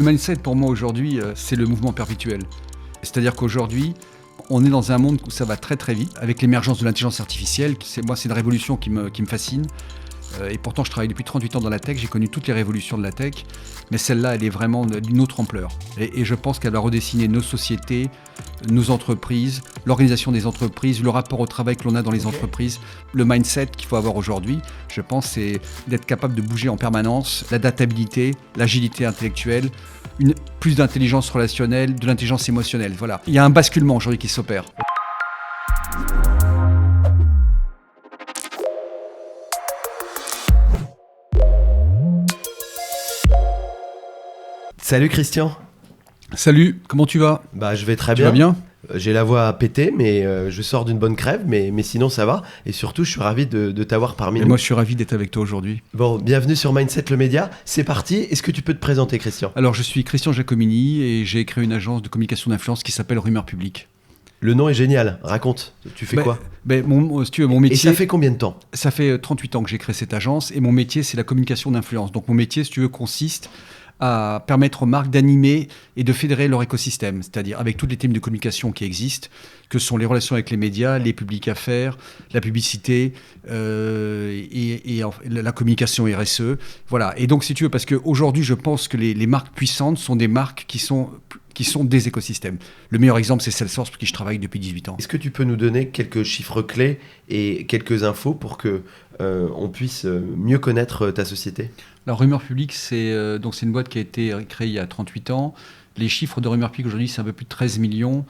mindset, pour moi, aujourd'hui, c'est le mouvement perpétuel. C'est-à-dire qu'aujourd'hui, on est dans un monde où ça va très très vite, avec l'émergence de l'intelligence artificielle. C'est une révolution qui me fascine. Et pourtant, je travaille depuis 38 ans dans la tech, j'ai connu toutes les révolutions de la tech, mais celle-là, elle est vraiment d'une autre ampleur. Et je pense qu'elle va redessiner nos sociétés, nos entreprises, l'organisation des entreprises, le rapport au travail que l'on a dans les entreprises. Le mindset qu'il faut avoir aujourd'hui, je pense, c'est d'être capable de bouger en permanence, l'adaptabilité, l'agilité intellectuelle, plus d'intelligence relationnelle, de l'intelligence émotionnelle. Voilà. Il y a un basculement aujourd'hui qui s'opère. Salut Christian. Salut, comment tu vas ? Je vais très bien. Tu vas bien ? J'ai la voix à péter, mais je sors d'une bonne crève, mais sinon ça va. Et surtout, je suis ravi de t'avoir parmi nous. Moi, je suis ravi d'être avec toi aujourd'hui. Bon, bienvenue sur Mindset le média. C'est parti. Est-ce que tu peux te présenter, Christian ? Alors, je suis Christian Giacomini et j'ai créé une agence de communication d'influence qui s'appelle Rumeur Publique. Le nom est génial. Raconte. Tu fais quoi ? Si tu veux, mon métier. Et ça fait combien de temps ? Ça fait 38 ans que j'ai créé cette agence et mon métier, c'est la communication d'influence. Donc, mon métier, si tu veux, consiste à permettre aux marques d'animer et de fédérer leur écosystème, c'est-à-dire avec toutes les thèmes de communication qui existent, que sont les relations avec les médias, les publics affaires, la publicité et la communication RSE. Voilà. Et donc, si tu veux, parce qu'aujourd'hui, je pense que les marques puissantes sont des marques qui sont des écosystèmes. Le meilleur exemple, c'est Salesforce, pour qui je travaille depuis 18 ans. Est-ce que tu peux nous donner quelques chiffres clés et quelques infos pour que on puisse mieux connaître ta société ? La Rumeur Publique, c'est une boîte qui a été créée il y a 38 ans. Les chiffres de Rumeur Publique aujourd'hui, c'est un peu plus de 13 millions.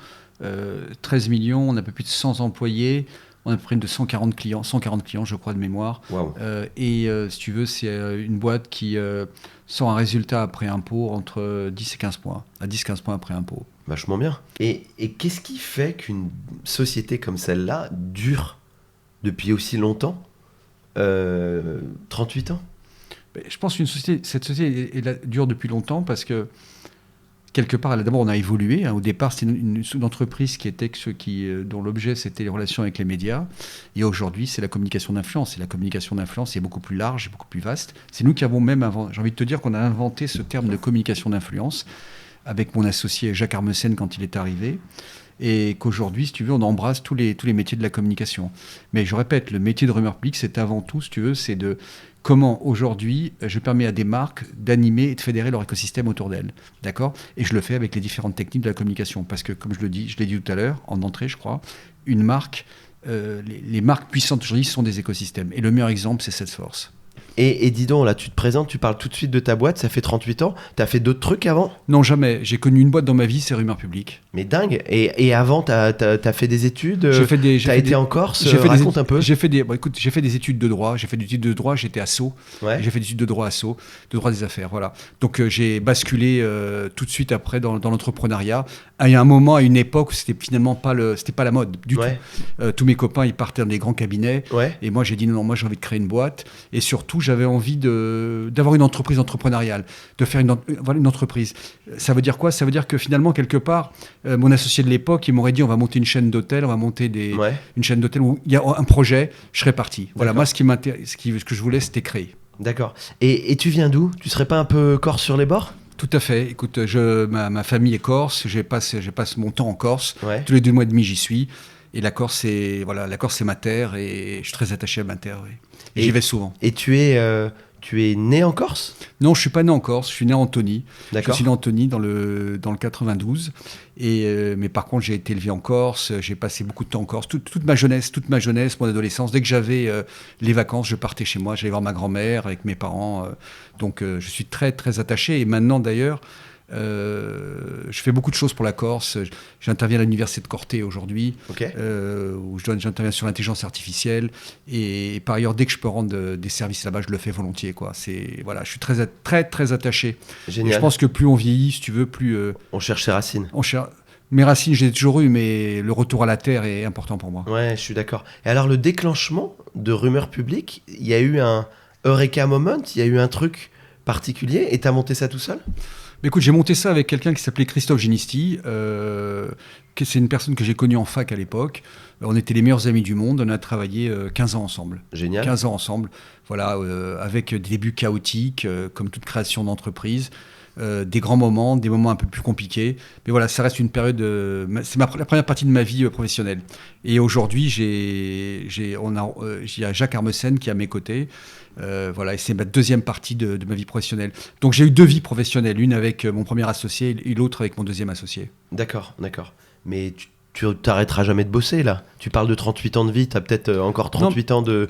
13 millions, on a un peu plus de 100 employés. On a à peu près de 140 clients, je crois, de mémoire. Wow. Si tu veux, c'est une boîte qui sort un résultat après impôt entre 10 et 15 points. À 10-15 points après impôt. Vachement bien. Et qu'est-ce qui fait qu'une société comme celle-là dure depuis aussi longtemps ? 38 ans ? Je pense que cette société dure depuis longtemps parce que quelque part, d'abord, on a évolué. Au départ, c'était une entreprise dont l'objet, c'était les relations avec les médias. Et aujourd'hui, c'est la communication d'influence. Et la communication d'influence est beaucoup plus large, beaucoup plus vaste. C'est nous qui avons j'ai envie de te dire qu'on a inventé ce terme de communication d'influence avec mon associé Jacques Armesen quand il est arrivé. Et qu'aujourd'hui, si tu veux, on embrasse tous les métiers de la communication. Mais je répète, le métier de Rumeur Publique, c'est avant tout, si tu veux, c'est de comment aujourd'hui je permets à des marques d'animer et de fédérer leur écosystème autour d'elles. D'accord ? Et je le fais avec les différentes techniques de la communication. Parce que, comme je l'ai dit tout à l'heure, en entrée, je crois, une marque, les marques puissantes aujourd'hui sont des écosystèmes. Et le meilleur exemple, c'est Salesforce. Et dis donc, là, tu te présentes, tu parles tout de suite de ta boîte, ça fait 38 ans. T'as fait d'autres trucs avant ? Non, jamais. J'ai connu une boîte dans ma vie, c'est Rumeur Publique. Mais dingue. Et avant, t'as fait des études ? T'as été en Corse ? Raconte un peu. J'ai fait des études de droit. J'ai fait des études de droit, j'étais à Sceaux. Ouais. J'ai fait des études de droit à Sceaux, de droit des affaires, voilà. Donc j'ai basculé tout de suite après dans l'entrepreneuriat. Il y a un moment, à une époque où c'était finalement pas la mode du tout. Tous mes copains, ils partaient dans des grands cabinets. Ouais. Et moi, j'ai dit non, moi j'ai envie de créer une boîte. Et surtout, j'avais envie d'avoir une entreprise entrepreneuriale, de faire une entreprise. Ça veut dire quoi ? Ça veut dire que finalement, quelque part, mon associé de l'époque, il m'aurait dit on va monter une chaîne d'hôtels, on va monter une chaîne d'hôtels où il y a un projet, je serais parti. Voilà, moi, ce que je voulais, c'était créer. D'accord. Et tu viens d'où ? Tu serais pas un peu corse sur les bords ? Tout à fait. Écoute, ma famille est corse, je passe mon temps en Corse. Ouais. Tous les 2 mois et demi, j'y suis. Et la Corse, c'est ma terre et je suis très attaché à ma terre. Oui. Et j'y vais souvent. Et tu es né en Corse ? Non, je suis pas né en Corse, je suis né à Antony. D'accord. Je suis né à Antony dans le 92. Mais par contre, j'ai été élevé en Corse, j'ai passé beaucoup de temps en Corse. Toute ma jeunesse, mon adolescence, dès que j'avais les vacances, je partais chez moi, j'allais voir ma grand-mère avec mes parents. Donc je suis très, très attaché. Et maintenant, d'ailleurs, je fais beaucoup de choses pour la Corse. J'interviens à l'université de Corté aujourd'hui, Okay. Où j'interviens sur l'intelligence artificielle. Et par ailleurs, dès que je peux rendre des services là-bas, je le fais volontiers, quoi. Je suis très, très, très attaché. Génial. Et je pense que plus on vieillit, si tu veux, plus On cherche ses racines. Mes racines, je les ai toujours eues, mais le retour à la terre est important pour moi. Ouais, je suis d'accord. Et alors, le déclenchement de Rumeur Publique, il y a eu un Eureka Moment, il y a eu un truc particulier, et t'as monté ça tout seul ? Mais écoute, j'ai monté ça avec quelqu'un qui s'appelait Christophe Ginisti, c'est une personne que j'ai connue en fac à l'époque. On était les meilleurs amis du monde, on a travaillé 15 ans ensemble. Génial. 15 ans ensemble, voilà, avec des débuts chaotiques, comme toute création d'entreprise. des grands moments, des moments un peu plus compliqués. Mais voilà, ça reste une période. C'est la première partie de ma vie professionnelle. Et aujourd'hui, il y a Jacques Armesen qui est à mes côtés. Voilà, et c'est ma deuxième partie de ma vie professionnelle. Donc j'ai eu 2 vies professionnelles, une avec mon premier associé et l'autre avec mon deuxième associé. D'accord. Mais tu t'arrêteras jamais de bosser, là. Tu parles de 38 ans de vie, t'as peut-être encore 38 ans de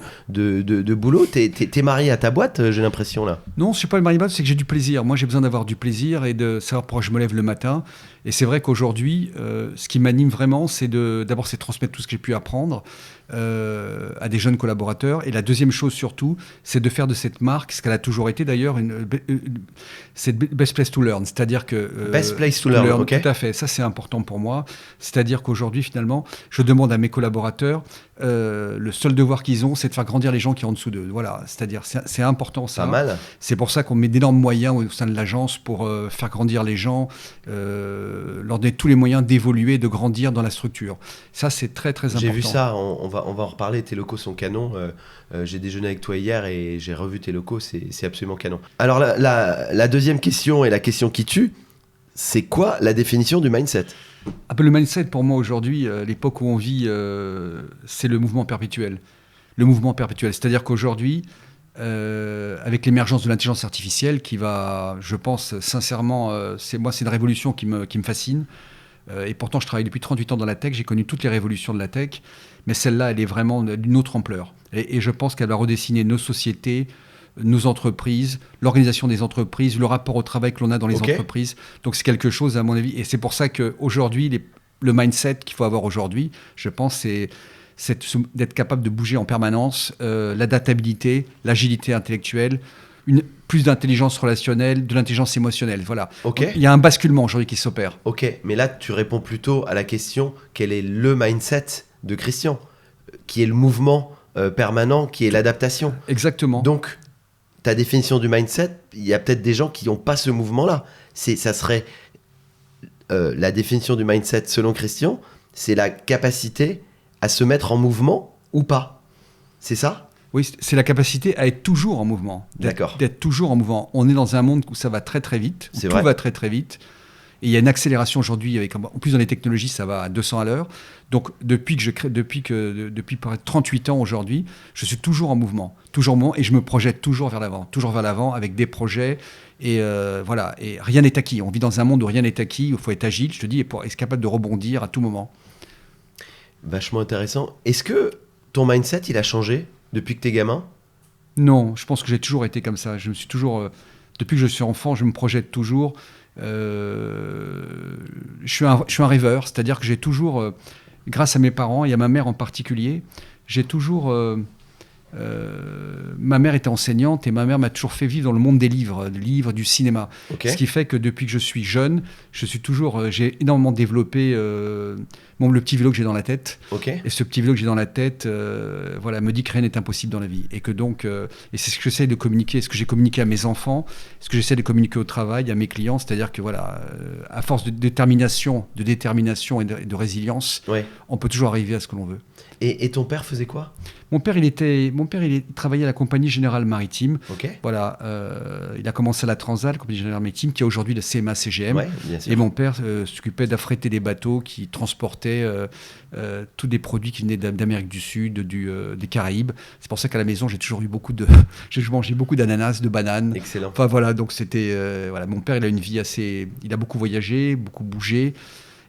boulot. T'es marié à ta boîte, j'ai l'impression, là. Non, je suis pas le marié, c'est que j'ai du plaisir. Moi, j'ai besoin d'avoir du plaisir et de savoir pourquoi je me lève le matin. Et c'est vrai qu'aujourd'hui, ce qui m'anime vraiment, c'est d'abord c'est de transmettre tout ce que j'ai pu apprendre à des jeunes collaborateurs. Et la deuxième chose surtout, c'est de faire de cette marque, ce qu'elle a toujours été d'ailleurs, c'est best place to learn. C'est-à-dire que best place to learn, ok. Tout à fait. Ça, c'est important pour moi. C'est-à-dire qu'aujourd'hui, finalement, je demande à mes collaborateurs, le seul devoir qu'ils ont, c'est de faire grandir les gens qui sont en dessous d'eux. Voilà. C'est-à-dire, c'est important ça. Pas mal. C'est pour ça qu'on met d'énormes moyens au sein de l'agence pour faire grandir les gens, leur donner tous les moyens d'évoluer, de grandir dans la structure. Ça, c'est très, très important. J'ai vu ça, on va en reparler, tes locaux sont canons. J'ai déjeuné avec toi hier et j'ai revu tes locaux, c'est absolument canon. Alors la deuxième question et la question qui tue, c'est quoi la définition du mindset ? Le mindset, pour moi, aujourd'hui, l'époque où on vit, c'est le mouvement perpétuel. Le mouvement perpétuel, c'est-à-dire qu'aujourd'hui, avec l'émergence de l'intelligence artificielle qui va, je pense sincèrement, c'est une révolution qui me fascine. Et pourtant, je travaille depuis 38 ans dans la tech, j'ai connu toutes les révolutions de la tech, mais celle-là, elle est vraiment d'une autre ampleur. Et je pense qu'elle va redessiner nos sociétés, nos entreprises, l'organisation des entreprises, le rapport au travail que l'on a dans les entreprises. Donc c'est quelque chose, à mon avis, et c'est pour ça qu'aujourd'hui, le mindset qu'il faut avoir aujourd'hui, je pense, c'est d'être capable de bouger en permanence, l'adaptabilité, l'agilité intellectuelle, plus d'intelligence relationnelle, de l'intelligence émotionnelle. Voilà. Okay. Il y a un basculement aujourd'hui qui s'opère. Ok, mais là, tu réponds plutôt à la question, quel est le mindset de Christian, qui est le mouvement permanent, qui est l'adaptation. Exactement. Donc, ta définition du mindset, il y a peut-être des gens qui n'ont pas ce mouvement-là. Ça serait la définition du mindset selon Christian, c'est la capacité à se mettre en mouvement ou pas. C'est ça ? Oui, c'est la capacité à être toujours en mouvement. D'être toujours en mouvement. On est dans un monde où ça va très très vite, où tout va très très vite. Et il y a une accélération aujourd'hui, en plus dans les technologies, ça va à 200 à l'heure. Donc depuis 38 ans aujourd'hui, je suis toujours en mouvement, et je me projette toujours vers l'avant avec des projets. Et voilà, et rien n'est acquis. On vit dans un monde où rien n'est acquis, où il faut être agile, je te dis, et être capable de rebondir à tout moment. Vachement intéressant. Est-ce que ton mindset, il a changé depuis que t'es gamin ? Non, je pense que j'ai toujours été comme ça. Je me suis toujours, depuis que je suis enfant, je me projette toujours. Je suis un rêveur, c'est-à-dire que j'ai toujours, grâce à mes parents et à ma mère en particulier, j'ai toujours... ma mère était enseignante et ma mère m'a toujours fait vivre dans le monde des livres, du cinéma. Ce qui fait que depuis que je suis jeune, j'ai énormément développé le petit vélo que j'ai dans la tête. Et ce petit vélo que j'ai dans la tête, me dit que rien n'est impossible dans la vie. Et que donc, et c'est ce que j'essaie de communiquer, ce que j'ai communiqué à mes enfants, ce que j'essaie de communiquer au travail, à mes clients, c'est-à-dire que à force de détermination et de résilience, on peut toujours arriver à ce que l'on veut. Et ton père faisait quoi ? Mon père, il travaillait à la Compagnie Générale Maritime. Voilà, il a commencé à la Transat, la Compagnie Générale Maritime, qui est aujourd'hui la CMA-CGM. Et mon père s'occupait d'affréter des bateaux qui transportaient tous des produits qui venaient d'Amérique du Sud, des Caraïbes. C'est pour ça qu'à la maison, j'ai toujours eu j'ai mangé beaucoup d'ananas, de bananes. Excellent. Enfin voilà, donc c'était mon père, il a une vie il a beaucoup voyagé, beaucoup bougé.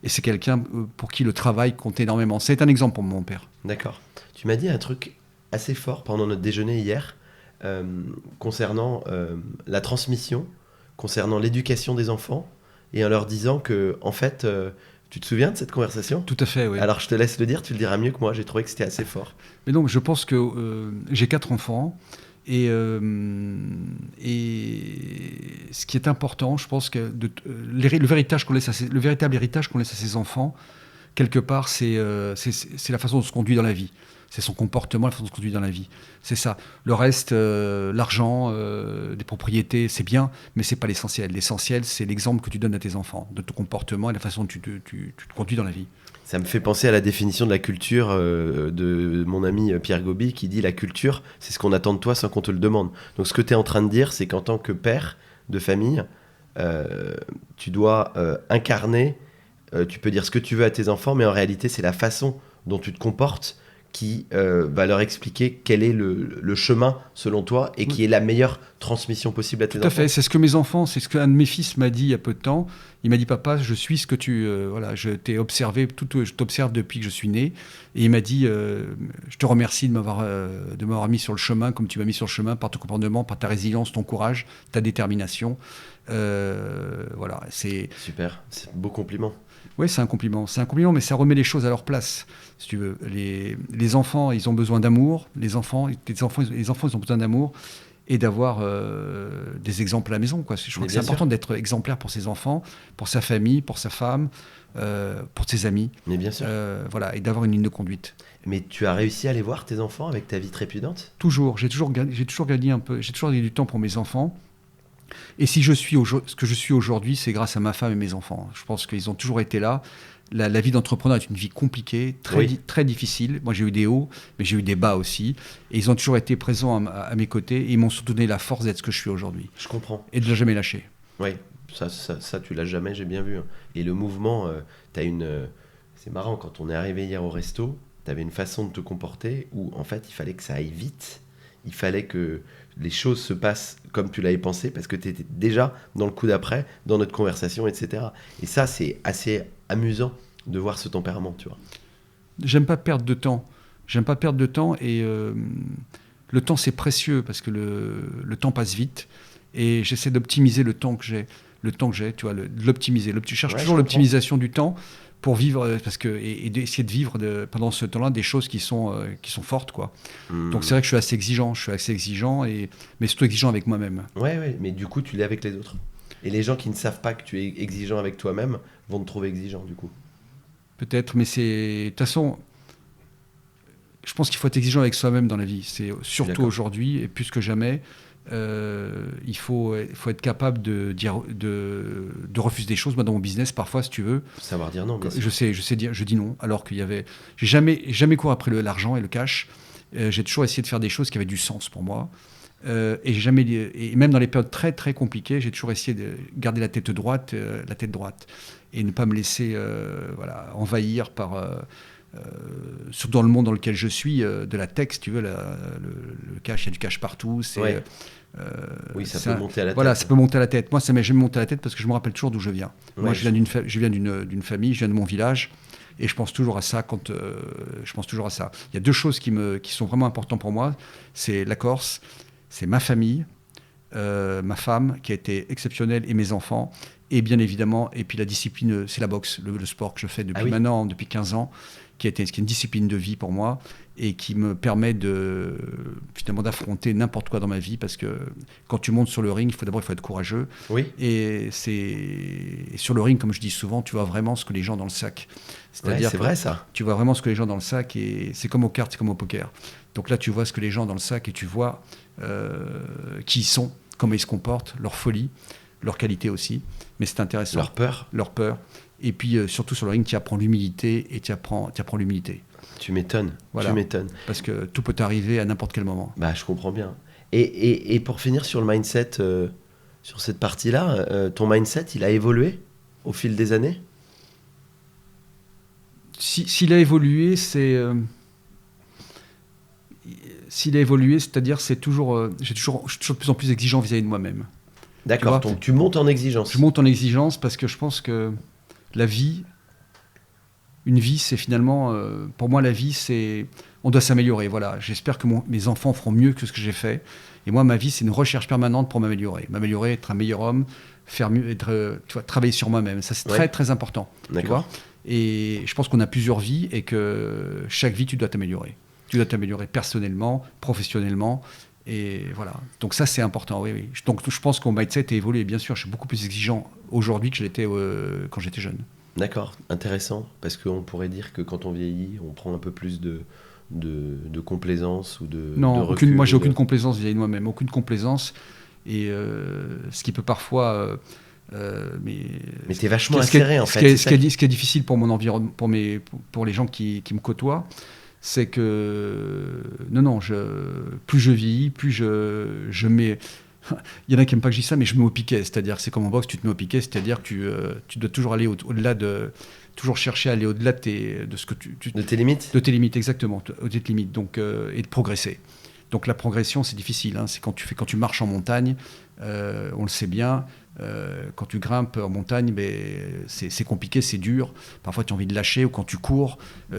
Et c'est quelqu'un pour qui le travail compte énormément. C'est un exemple pour mon père. D'accord. Tu m'as dit un truc assez fort pendant notre déjeuner hier concernant la transmission, concernant l'éducation des enfants, et en leur disant que, en fait, tu te souviens de cette conversation ? Tout à fait, oui. Alors je te laisse le dire, tu le diras mieux que moi. J'ai trouvé que c'était assez fort. Mais donc, je pense que j'ai 4 enfants. Et ce qui est important, je pense que le véritable héritage qu'on laisse à ses enfants, quelque part, c'est la façon dont on se conduit dans la vie. C'est son comportement, la façon dont on se conduit dans la vie. C'est ça. Le reste, l'argent, les propriétés, c'est bien, mais c'est pas l'essentiel. L'essentiel, c'est l'exemple que tu donnes à tes enfants, de ton comportement et la façon dont tu te conduis dans la vie. Ça me fait penser à la définition de la culture de mon ami Pierre Gobi qui dit la culture, c'est ce qu'on attend de toi sans qu'on te le demande. Donc ce que tu es en train de dire, c'est qu'en tant que père de famille, tu dois incarner, tu peux dire ce que tu veux à tes enfants, mais en réalité, c'est la façon dont tu te comportes qui va leur expliquer quel est le chemin selon toi et qui est la meilleure transmission possible à tes enfants. Tout à fait, c'est ce que mes enfants, c'est ce qu'un de mes fils m'a dit il y a peu de temps. Il m'a dit, papa, je suis ce que tu... voilà, je t'ai observé, je t'observe depuis que je suis né. Et il m'a dit, je te remercie de m'avoir mis sur le chemin, comme tu m'as mis sur le chemin, par ton comportement, par ta résilience, ton courage, ta détermination. Voilà, c'est... Super, c'est un beau compliment. Oui, c'est un compliment, mais ça remet les choses à leur place, si tu veux. Les enfants, ils ont besoin d'amour. Les enfants, ils ont besoin d'amour et d'avoir des exemples à la maison, quoi. Je crois que c'est important d'être exemplaire pour ses enfants, pour sa famille, pour sa femme, pour ses amis. Mais bien sûr. Voilà, et d'avoir une ligne de conduite. Mais tu as réussi à aller voir tes enfants avec ta vie trépidante ? Toujours. J'ai toujours gagné un peu. J'ai toujours gagné du temps pour mes enfants. Et si je suis ce que je suis aujourd'hui, c'est grâce à ma femme et mes enfants. Je pense qu'ils ont toujours été là. La vie d'entrepreneur est une vie compliquée, très difficile. Moi, j'ai eu des hauts, mais j'ai eu des bas aussi. Et ils ont toujours été présents à mes côtés. Et ils m'ont surtout donné la force d'être ce que je suis aujourd'hui. Je comprends. Et de ne jamais lâcher. Oui, ça tu l'as jamais, j'ai bien vu. Et le mouvement, c'est marrant, quand on est arrivé hier au resto, tu avais une façon de te comporter où, en fait, il fallait que ça aille vite. Il fallait que les choses se passent comme tu l'avais pensé, parce que tu étais déjà dans le coup d'après, dans notre conversation, etc. Et ça, c'est assez amusant de voir ce tempérament, tu vois. J'aime pas perdre de temps. Et le temps, c'est précieux, parce que le temps passe vite. Et j'essaie d'optimiser le temps que j'ai, tu vois, de l'optimiser. Je cherche toujours l'optimisation du temps pour vivre, et d'essayer de vivre pendant ce temps-là des choses qui sont fortes, quoi. Donc c'est vrai que je suis assez exigeant, mais surtout exigeant avec moi-même. Ouais, mais du coup tu l'es avec les autres. Et les gens qui ne savent pas que tu es exigeant avec toi-même vont te trouver exigeant, du coup. Peut-être, mais de toute façon, je pense qu'il faut être exigeant avec soi-même dans la vie. C'est surtout aujourd'hui, et plus que jamais, il faut être capable de refuser des choses. Moi, dans mon business, parfois, si tu veux, savoir dire non. Bien sûr. Je dis non, alors j'ai jamais couru après l'argent et le cash. J'ai toujours essayé de faire des choses qui avaient du sens pour moi. Et même dans les périodes très très compliquées, j'ai toujours essayé de garder la tête droite, et ne pas me laisser envahir par surtout dans le monde dans lequel je suis, de la tech, si tu veux, le cash, il y a du cash partout. Oui, ça peut monter à la tête. Voilà, ça peut monter à la tête. Moi, ça m'est jamais monté à la tête parce que je me rappelle toujours d'où je viens. Ouais, moi, je viens d'une famille, je viens de mon village. Et je pense toujours à ça Il y a deux choses qui sont vraiment importantes pour moi. C'est la Corse, c'est ma famille, ma femme qui a été exceptionnelle, et mes enfants. Et bien évidemment, et puis la discipline, c'est la boxe, le sport que je fais depuis 15 ans, qui est une discipline de vie pour moi et qui me permet finalement d'affronter n'importe quoi dans ma vie, parce que quand tu montes sur le ring, il faut être courageux. Oui. Et sur le ring, comme je dis souvent, tu vois vraiment ce que les gens dans le sac. C'est vrai ça. Tu vois vraiment ce que les gens dans le sac, et c'est comme aux cartes, c'est comme au poker. Donc là, tu vois ce que les gens dans le sac, et tu vois qui ils sont, comment ils se comportent, leur folie, leur qualité aussi. Mais c'est intéressant. Leur peur. Et puis surtout sur le ring, tu apprends l'humilité, et tu apprends l'humilité. Tu m'étonnes. Voilà. Tu m'étonnes. Parce que tout peut arriver à n'importe quel moment. Bah, je comprends bien. Et pour finir sur le mindset, sur cette partie-là, ton mindset, il a évolué au fil des années ? S'il a évolué, c'est-à-dire, c'est toujours, je suis toujours de plus en plus exigeant vis-à-vis de moi-même. D'accord, donc tu montes en exigence. Je monte en exigence parce que je pense que une vie, c'est finalement, pour moi, la vie, c'est, on doit s'améliorer. Voilà, j'espère que mes enfants feront mieux que ce que j'ai fait. Et moi, ma vie, c'est une recherche permanente pour m'améliorer, être un meilleur homme, faire mieux, travailler sur moi-même. Ça, c'est très très important. D'accord. Tu vois. Et je pense qu'on a plusieurs vies, et que chaque vie, tu dois t'améliorer. Tu dois t'améliorer personnellement, professionnellement. Et voilà. Donc ça, c'est important. Oui. Donc je pense que mon mindset a évolué. Bien sûr, je suis beaucoup plus exigeant aujourd'hui que je l'étais quand j'étais jeune. D'accord, intéressant. Parce qu'on pourrait dire que quand on vieillit, on prend un peu plus de complaisance ou de recul. Moi, j'ai aucune complaisance vis-à-vis de moi-même. Aucune complaisance. Et ce qui peut parfois... mais t'es vachement inséré, en fait. Ce qui est difficile pour mon environnement, pour les gens qui me côtoient, c'est que plus je vieillis, plus je mets Il y en a qui n'aiment pas que je dise ça, mais je me mets au piquet. C'est-à-dire que c'est comme en boxe, tu te mets au piquet, c'est-à-dire que tu dois toujours aller au-delà de... Toujours chercher à aller au-delà de ce que De tes limites. De tes limites, exactement. Au-delà de tes limites, donc, et de progresser. Donc la progression, c'est difficile. Hein. C'est quand tu marches en montagne, on le sait bien. Quand tu grimpes en montagne, c'est compliqué, c'est dur. Parfois, tu as envie de lâcher. Ou quand tu cours,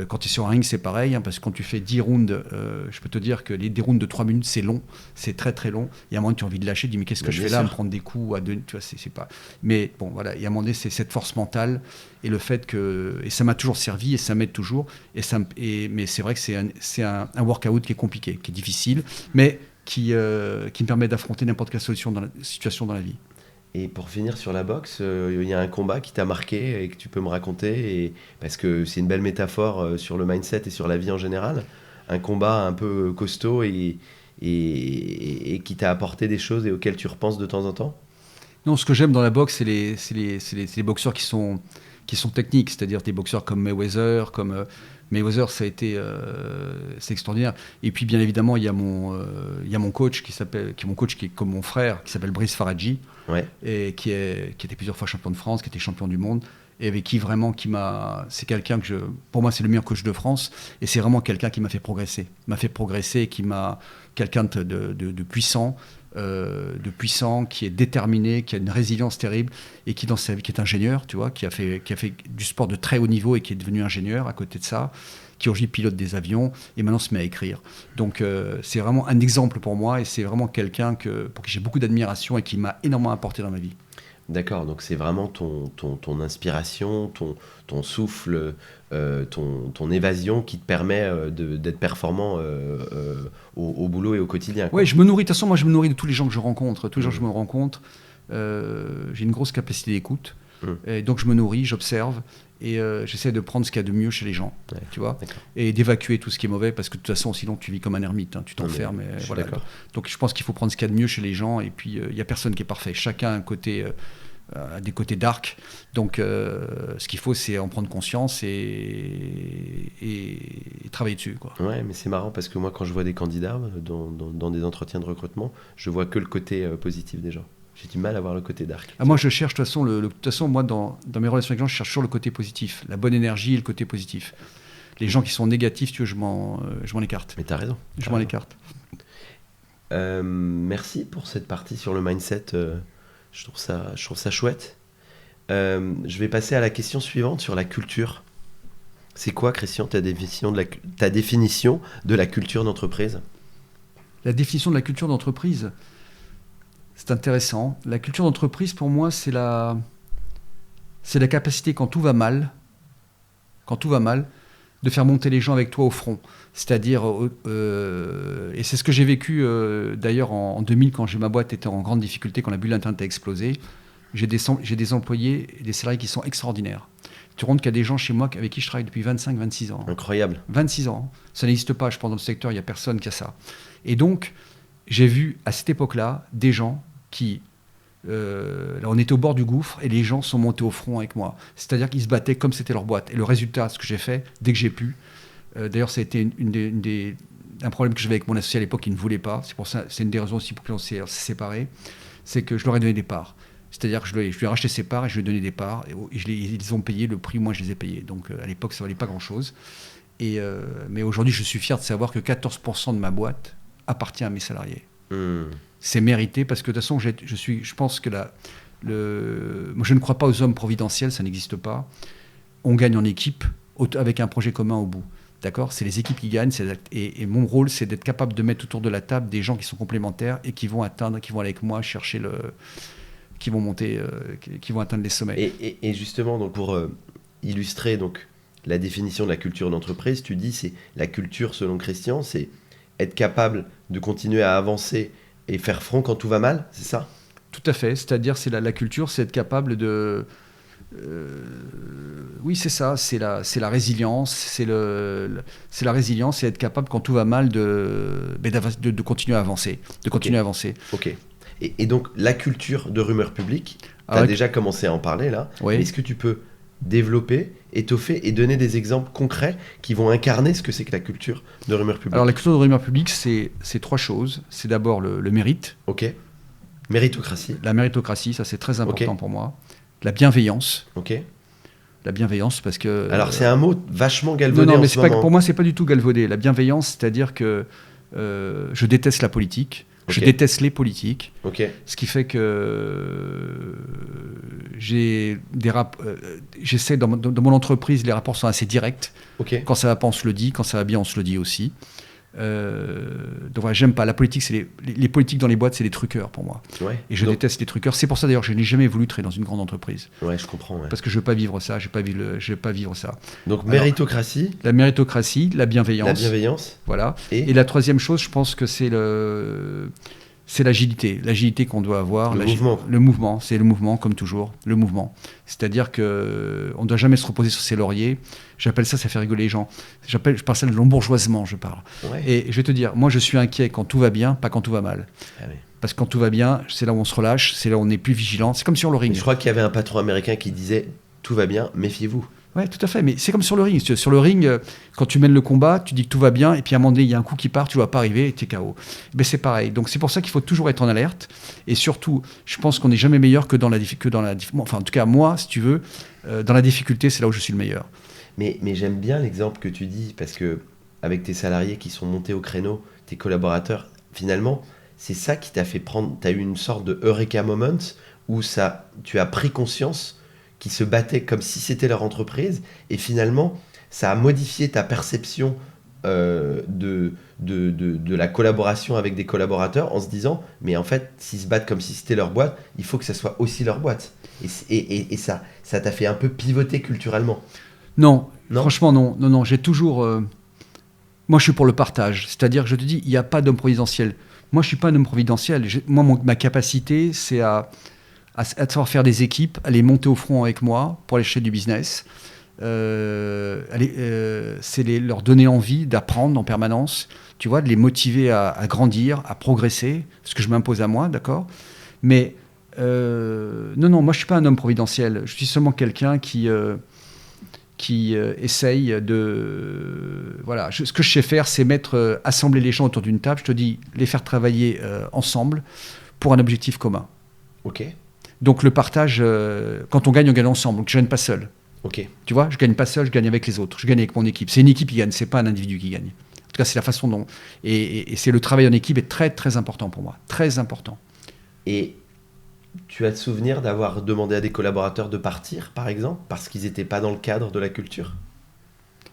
quand tu es sur un ring, c'est pareil. Hein, parce que quand tu fais 10 rounds, je peux te dire que des rounds de 3 minutes, c'est long. C'est très, très long. Il y a un moment où tu as envie de lâcher. Tu dis, mais qu'est-ce que je fais là, me prendre des coups à deux, tu vois, c'est pas... Mais bon, voilà. Il y a un moment donné, c'est cette force mentale et le fait que... Et ça m'a toujours servi et ça m'aide toujours. Mais c'est vrai que c'est un workout qui est compliqué, qui est difficile, mais qui me permet d'affronter n'importe quelle situation dans la vie. Et pour finir sur la boxe, il y a un combat qui t'a marqué et que tu peux me raconter, parce que c'est une belle métaphore sur le mindset et sur la vie en général. Un combat un peu costaud et qui t'a apporté des choses et auxquelles tu repenses de temps en temps. Non, ce que j'aime dans la boxe, c'est les boxeurs qui sont techniques, c'est-à-dire des boxeurs comme Mayweather, Mayweather, ça a été c'est extraordinaire. Et puis bien évidemment, il y a mon coach qui est comme mon frère, qui s'appelle Brice Faradji, ouais. Et qui était plusieurs fois champion de France, qui était champion du monde, et avec qui vraiment c'est quelqu'un pour moi c'est le meilleur coach de France, et c'est vraiment quelqu'un qui m'a fait progresser, et qui m'a quelqu'un de puissant. Qui est déterminé, qui a une résilience terrible et qui dans sa vie qui est ingénieur, tu vois, qui a fait du sport de très haut niveau et qui est devenu ingénieur à côté de ça, qui aujourd'hui pilote des avions et maintenant se met à écrire. Donc c'est vraiment un exemple pour moi et c'est vraiment quelqu'un pour qui j'ai beaucoup d'admiration et qui m'a énormément apporté dans ma vie. D'accord, donc c'est vraiment ton inspiration, ton souffle, ton évasion qui te permet d'être performant au boulot et au quotidien. Oui, je me nourris, de toute façon, moi je me nourris de tous les gens que je rencontre. Tous les gens que je me rencontre, j'ai une grosse capacité d'écoute. Et donc je me nourris, j'observe et j'essaie de prendre ce qu'il y a de mieux chez les gens, ouais, tu vois, et d'évacuer tout ce qui est mauvais parce que de toute façon sinon tu vis comme un ermite, hein, tu t'enfermes. Voilà. Donc je pense qu'il faut prendre ce qu'il y a de mieux chez les gens et puis il n'y a personne qui est parfait, chacun a un côté, des côtés dark, donc ce qu'il faut c'est en prendre conscience et travailler dessus, quoi. Ouais, mais c'est marrant parce que moi quand je vois des candidats dans des entretiens de recrutement, je vois que le côté positif des gens. J'ai du mal à voir le côté dark. Moi, je cherche, de toute façon, moi, dans mes relations avec les gens, je cherche toujours le côté positif, la bonne énergie et le côté positif. Les gens qui sont négatifs, tu vois, je m'en écarte. Mais t'as raison. Je m'en écarte. Merci pour cette partie sur le mindset. Je trouve ça chouette. Je vais passer à la question suivante sur la culture. C'est quoi, Christian, ta définition de la culture d'entreprise ? La définition de la culture d'entreprise ? C'est intéressant. La culture d'entreprise, pour moi, c'est la capacité, quand tout va mal, de faire monter les gens avec toi au front. C'est-à-dire, et c'est ce que j'ai vécu d'ailleurs en 2000, quand ma boîte était en grande difficulté, quand la bulle Internet a explosé. J'ai des employés et des salariés qui sont extraordinaires. Tu te rends compte qu'il y a des gens chez moi avec qui je travaille depuis 25-26 ans. Incroyable. 26 ans. Ça n'existe pas, je pense, dans le secteur, il n'y a personne qui a ça. Et donc, j'ai vu à cette époque-là des gens qui... là, on était au bord du gouffre et les gens sont montés au front avec moi. C'est-à-dire qu'ils se battaient comme c'était leur boîte. Et le résultat, ce que j'ai fait, dès que j'ai pu, d'ailleurs, ça a été un problème que j'avais avec mon associé à l'époque qui ne voulait pas. C'est pour ça, c'est une des raisons aussi pour lesquelles on s'est séparés. C'est que je leur ai donné des parts. C'est-à-dire que je lui ai racheté ses parts et je lui ai donné des parts. Et ils ont payé le prix, moi je les ai payés. Donc à l'époque, ça ne valait pas grand-chose. Mais aujourd'hui, je suis fier de savoir que 14% de ma boîte appartient à mes salariés. C'est mérité parce que de toute façon, je pense que moi, je ne crois pas aux hommes providentiels, ça n'existe pas. On gagne en équipe avec un projet commun au bout. D'accord ? C'est les équipes qui gagnent. Et mon rôle, c'est d'être capable de mettre autour de la table des gens qui sont complémentaires et qui vont aller avec moi chercher qui vont monter, qui vont atteindre les sommets. Et justement, donc pour illustrer donc, la définition de la culture d'entreprise, tu dis c'est la culture, selon Christian, c'est être capable de continuer à avancer et faire front quand tout va mal, c'est ça ? Tout à fait. C'est-à-dire, la culture, c'est être capable de... oui, c'est ça. C'est la résilience. C'est la résilience et être capable, quand tout va mal, de continuer à avancer. À avancer. Ok. Et donc, la culture de Rumeur Publique, tu as déjà commencé à en parler là. Oui. Est-ce que tu peux développer, étoffer et donner des exemples concrets qui vont incarner ce que c'est que la culture de Rumeur Publique ? Alors, la culture de Rumeur Publique, c'est trois choses. C'est d'abord le mérite. Ok. Méritocratie. La méritocratie, ça c'est très important Ok. pour moi. La bienveillance. Ok. La bienveillance, parce que... Alors, c'est un mot vachement non, galvaudé non, en mais ce moment. pour moi, c'est pas du tout galvaudé. La bienveillance, c'est-à-dire que je déteste la politique. Je Ok. déteste les politiques. Ok. Ce qui fait que j'essaie dans mon entreprise, les rapports sont assez directs. Ok. Quand ça va pas, on se le dit. Quand ça va bien, on se le dit aussi. Donc voilà, j'aime pas. La politique, c'est les politiques dans les boîtes, c'est des truqueurs pour moi. Ouais. Et je Donc- déteste les truqueurs. C'est pour ça d'ailleurs que je n'ai jamais voulu travailler dans une grande entreprise. Ouais, je comprends. Ouais. Parce que je veux pas vivre ça. Je vais pas vivre ça. Donc, Alors, méritocratie, La méritocratie, la bienveillance. la bienveillance Voilà. et Et la troisième chose, je pense que c'est l'agilité. L'agilité qu'on doit avoir. Le mouvement. Le mouvement. C'est le mouvement, comme toujours. Le mouvement. C'est-à-dire qu'on ne doit jamais se reposer sur ses lauriers. J'appelle ça fait rigoler les gens. Je parle ça de l'embourgeoisement, je parle. Ouais. Et je vais te dire, moi je suis inquiet quand tout va bien, pas quand tout va mal. Ah oui. Parce que quand tout va bien, c'est là où on se relâche, c'est là où on est plus vigilant. C'est comme sur le Et ring. je crois qu'il y avait un patron américain qui disait tout va bien, méfiez-vous. Ouais, tout à fait. Mais c'est comme sur le ring. Sur le ring, quand tu mènes le combat, tu dis que tout va bien, et puis à un moment donné, il y a un coup qui part, tu ne vas pas arriver, et tu es KO. Ben, c'est pareil. Donc c'est pour ça qu'il faut toujours être en alerte. Et surtout, je pense qu'on n'est jamais meilleur que dans la difficulté. Enfin, en tout cas, moi, si tu veux, dans la difficulté, c'est là où je suis le meilleur. Mais j'aime bien l'exemple que tu dis, parce que avec tes salariés qui sont montés au créneau, tes collaborateurs, finalement, c'est ça qui t'a fait prendre. Tu as eu une sorte de eureka moment où tu as pris conscience qu'ils se battaient comme si c'était leur entreprise, et finalement, ça a modifié ta perception de la collaboration avec des collaborateurs en se disant, mais en fait, s'ils se battent comme si c'était leur boîte, il faut que ça soit aussi leur boîte. Et ça t'a fait un peu pivoter culturellement. Non, Non. franchement, non. Non, j'ai toujours... Moi, je suis pour le partage. C'est-à-dire, je te dis, il n'y a pas d'homme providentiel. Moi, je ne suis pas un homme providentiel. Ma capacité, c'est à savoir faire des équipes, à les monter au front avec moi pour aller chercher du business. C'est leur donner envie d'apprendre en permanence, tu vois, de les motiver à grandir, à progresser, ce que je m'impose à moi, d'accord. Mais non, moi, je ne suis pas un homme providentiel. Je suis seulement quelqu'un qui essaye de... Voilà, ce que je sais faire, c'est assembler les gens autour d'une table, je te dis, les faire travailler ensemble pour un objectif commun. Ok. Donc le partage, quand on gagne ensemble, donc je ne gagne pas seul. Ok. Tu vois, je gagne pas seul, je gagne avec les autres, je gagne avec mon équipe. C'est une équipe qui gagne, c'est pas un individu qui gagne. En tout cas, c'est la façon dont... Et c'est le travail en équipe est très, très important pour moi, très important. Et tu as le souvenir d'avoir demandé à des collaborateurs de partir, par exemple, parce qu'ils n'étaient pas dans le cadre de la culture?